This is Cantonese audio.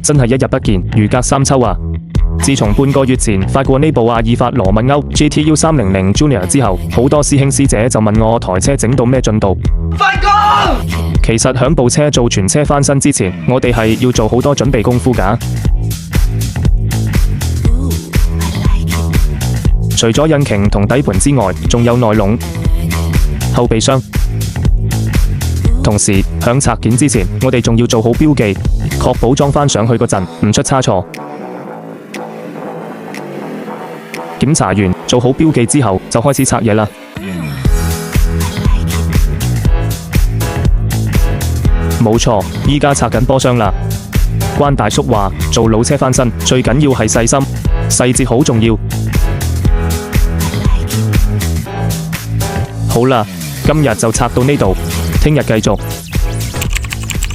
真係一日不見，如隔三秋啊！自從半個月前發過呢部阿爾法羅密歐 GTU 300 Junior 之後，好多師兄師姐就問我台車整到咩進度。快講！其實響部車做全車翻新之前，我哋係要做好多準備功夫㗎。除咗引擎同底盤之外，仲有內籠、後備箱。同時響拆件之前，我哋仲要做好標記，確保裝返上去嗰陣唔出差錯。檢查完做好標記之後，就開始拆嘢啦。冇錯，依家拆緊波箱啦。關大叔話做老車翻新最緊要係細心，細節好重要。好啦，今日就拆到呢度，聽日繼續。